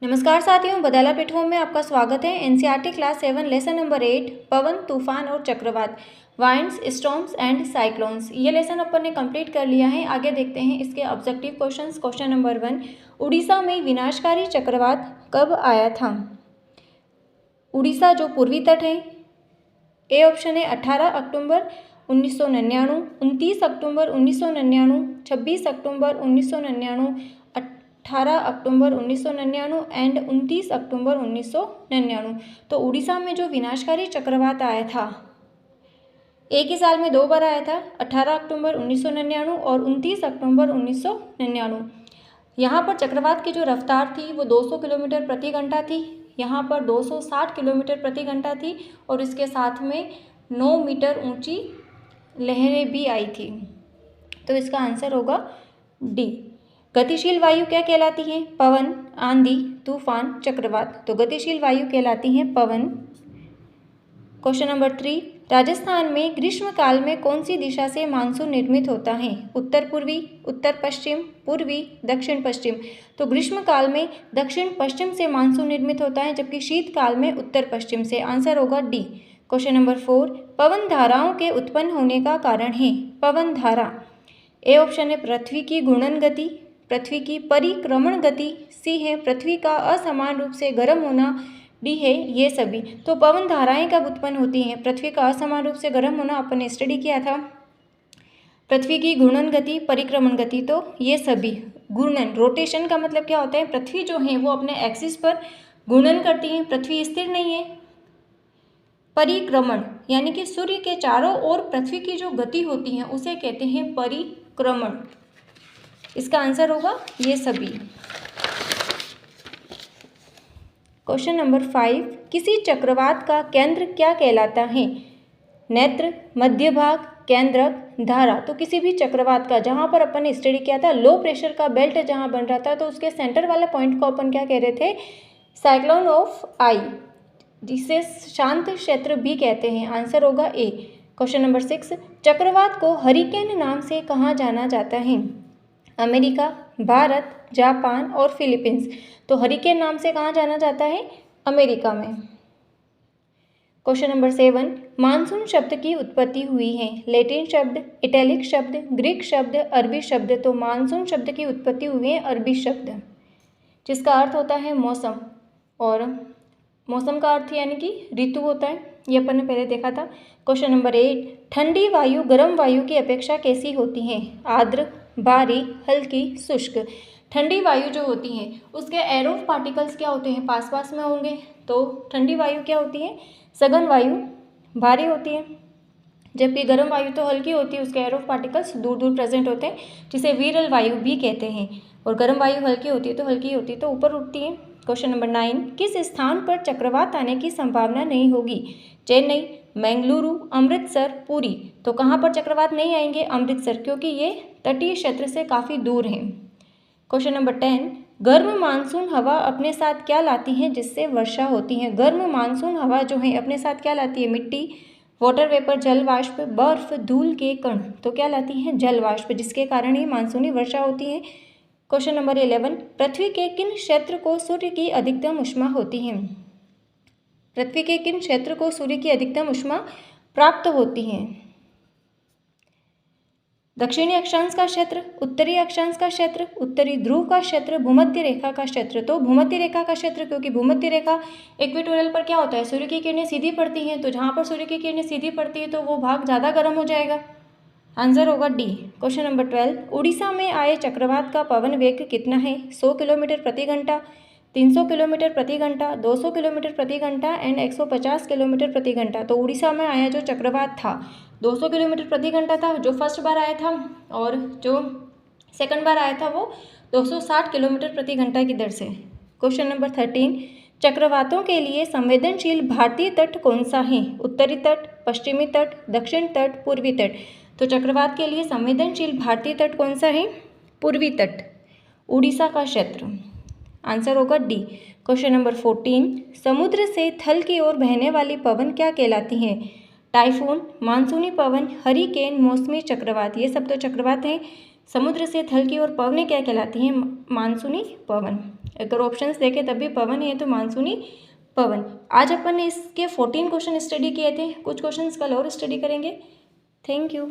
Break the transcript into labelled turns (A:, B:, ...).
A: नमस्कार साथियों, बदाला पिट होम में आपका स्वागत है। एनसीईआरटी क्लास 7 लेसन नंबर 8 पवन, तूफान और चक्रवात, वाइंड्स, स्टॉर्म्स एंड साइक्लोन्स, ये लेसन अपन ने कंप्लीट कर लिया है। आगे देखते हैं इसके objective questions. Question number 1, Orissa में विनाशकारी चक्रवात कब आया था? उड़ीसा जो पूर्वी तट है, ए ऑप्शन है 18 अक्टूबर 1999, 29 अक्टूबर 1999, 26 अक्टूबर 1999, 18 अक्टूबर 1999 एंड 29 अक्टूबर 1999। तो उड़ीसा में जो विनाशकारी चक्रवात आया था, एक ही साल में 2 बार आया था, 18 अक्टूबर 1999 और 29 अक्टूबर 1999। यहाँ पर चक्रवात की जो रफ्तार थी वो 200 किलोमीटर प्रति घंटा थी, यहाँ पर 260 किलोमीटर प्रति घंटा थी और इसके साथ में 9 मीटर ऊंची लहरें भी आई थी। तो इसका आंसर होगा डी। गतिशील वायु क्या कहलाती हैं? पवन, आंधी, तूफान, चक्रवात। तो गतिशील वायु कहलाती हैं पवन। क्वेश्चन नंबर 3, राजस्थान में ग्रीष्म काल में कौन सी दिशा से मानसून निर्मित होता है? उत्तर पूर्वी, उत्तर पश्चिम, पूर्वी, दक्षिण पश्चिम। तो ग्रीष्म काल में दक्षिण पश्चिम से मानसून निर्मित होता है, जबकि शीतकाल में उत्तर पश्चिम से। आंसर होगा डी। क्वेश्चन नंबर 4, पवन धाराओं के उत्पन्न होने का कारण है? पवन धारा, ए ऑप्शन है पृथ्वी की घूर्णन गति, पृथ्वी की परिक्रमण गति, सी है पृथ्वी का असमान रूप से गर्म होना, डी है ये सभी। तो पवन धाराएं कब उत्पन्न होती हैं? पृथ्वी का असमान रूप से गर्म होना अपन ने स्टडी किया था, पृथ्वी की घूर्णन गति, परिक्रमण गति, तो ये सभी। घूर्णन, रोटेशन का मतलब क्या होता है? पृथ्वी जो है वो अपने एक्सिस पर घूर्णन करती है, पृथ्वी स्थिर नहीं है। परिक्रमण यानी कि सूर्य के चारों ओर पृथ्वी की जो गति होती है उसे कहते हैं परिक्रमण। इसका आंसर होगा ये सभी। क्वेश्चन नंबर 5, किसी चक्रवात का केंद्र क्या कहलाता है? नेत्र, मध्य भाग, केंद्रक, धारा। तो किसी भी चक्रवात का, जहाँ पर अपन ने स्टडी किया था लो प्रेशर का बेल्ट जहाँ बन रहा था, तो उसके सेंटर वाले पॉइंट को अपन क्या कह रहे थे? साइक्लोन ऑफ आई, जिसे शांत क्षेत्र भी कहते हैं। आंसर होगा ए। क्वेश्चन नंबर 6, चक्रवात को हरिकेन नाम से कहाँ जाना जाता है? अमेरिका, भारत, जापान और फिलीपींस। तो हरिकेन नाम से कहाँ जाना जाता है? अमेरिका में। क्वेश्चन नंबर 7, मानसून शब्द की उत्पत्ति हुई है? लैटिन शब्द, इटैलिक शब्द, ग्रीक शब्द, अरबी शब्द। तो मानसून शब्द की उत्पत्ति हुई है अरबी शब्द, जिसका अर्थ होता है मौसम, और मौसम का अर्थ यानी कि ऋतु होता है, ये अपन ने पहले देखा था। क्वेश्चन नंबर 8, ठंडी वायु गर्म वायु की अपेक्षा कैसी होती है? आर्द्र, भारी, हल्की, शुष्क। ठंडी वायु जो होती है उसके एरोफ पार्टिकल्स क्या होते हैं? पास पास में होंगे। तो ठंडी वायु क्या होती है? सघन वायु भारी होती है, जबकि गर्म वायु तो हल्की होती है, उसके एरोफ पार्टिकल्स दूर दूर प्रेजेंट होते हैं, जिसे विरल वायु भी कहते हैं। और गर्म वायु हल्की होती है, तो हल्की होती है तो ऊपर उठती है। क्वेश्चन नंबर 9, किस स्थान पर चक्रवात आने की संभावना नहीं होगी? चेन्नई, बेंगलुरु, अमृतसर, पुरी। तो कहाँ पर चक्रवात नहीं आएंगे? अमृतसर, क्योंकि ये तटीय क्षेत्र से काफ़ी दूर हैं। क्वेश्चन नंबर 10, गर्म मानसून हवा अपने साथ क्या लाती है जिससे वर्षा होती है? गर्म मानसून हवा जो है अपने साथ क्या लाती है? मिट्टी, वाटर वेपर, जल वाष्प, बर्फ, धूल के कण। तो क्या लाती है? जल वाष्प, जिसके कारण ही मानसूनी वर्षा होती है। क्वेश्चन नंबर 11, पृथ्वी के किन क्षेत्र को सूर्य की अधिकतम ऊष्मा होती है? पृथ्वी के किन क्षेत्र को सूर्य की अधिकतम ऊष्मा प्राप्त होती है? दक्षिणी अक्षांश का क्षेत्र, उत्तरी अक्षांश का क्षेत्र, उत्तरी ध्रुव का क्षेत्र, भूमध्य रेखा का क्षेत्र। तो भूमध्य रेखा का क्षेत्र, क्योंकि भूमध्य रेखा इक्वेटोरियल पर क्या होता है? सूर्य की किरणें सीधी पड़ती हैं, तो जहाँ पर सूर्य की किरणें सीधी पड़ती है तो वो भाग ज़्यादा गर्म हो जाएगा। आंसर होगा डी। क्वेश्चन नंबर 12, उड़ीसा में आए चक्रवात का पवन वेग कितना है? 100 किलोमीटर प्रति घंटा, 300 किलोमीटर प्रति घंटा, 200 किलोमीटर प्रति घंटा एंड 150 किलोमीटर प्रति घंटा। तो उड़ीसा में आया जो चक्रवात था 200 किलोमीटर प्रति घंटा था, जो फर्स्ट बार आया था, और जो सेकंड बार आया था वो 260 किलोमीटर प्रति घंटा की दर से। क्वेश्चन नंबर 13, चक्रवातों के लिए संवेदनशील भारतीय तट कौन सा है? उत्तरी तट, पश्चिमी तट, दक्षिण तट, पूर्वी तट। तो चक्रवात के लिए संवेदनशील भारतीय तट कौन सा है? पूर्वी तट, उड़ीसा का क्षेत्र। आंसर होगा डी। क्वेश्चन नंबर 14, समुद्र से थल की ओर बहने वाली पवन क्या कहलाती हैं? टाइफून, मानसूनी पवन, हरिकेन, मौसमी चक्रवात। ये सब तो चक्रवात हैं। समुद्र से थल की ओर पवनें क्या कहलाती हैं? मानसूनी पवन। अगर ऑप्शंस देखें तब भी पवन है तो मानसूनी पवन। आज अपन ने इसके 14 क्वेश्चन स्टडी किए थे, कुछ क्वेश्चंस कल और स्टडी करेंगे। Thank you.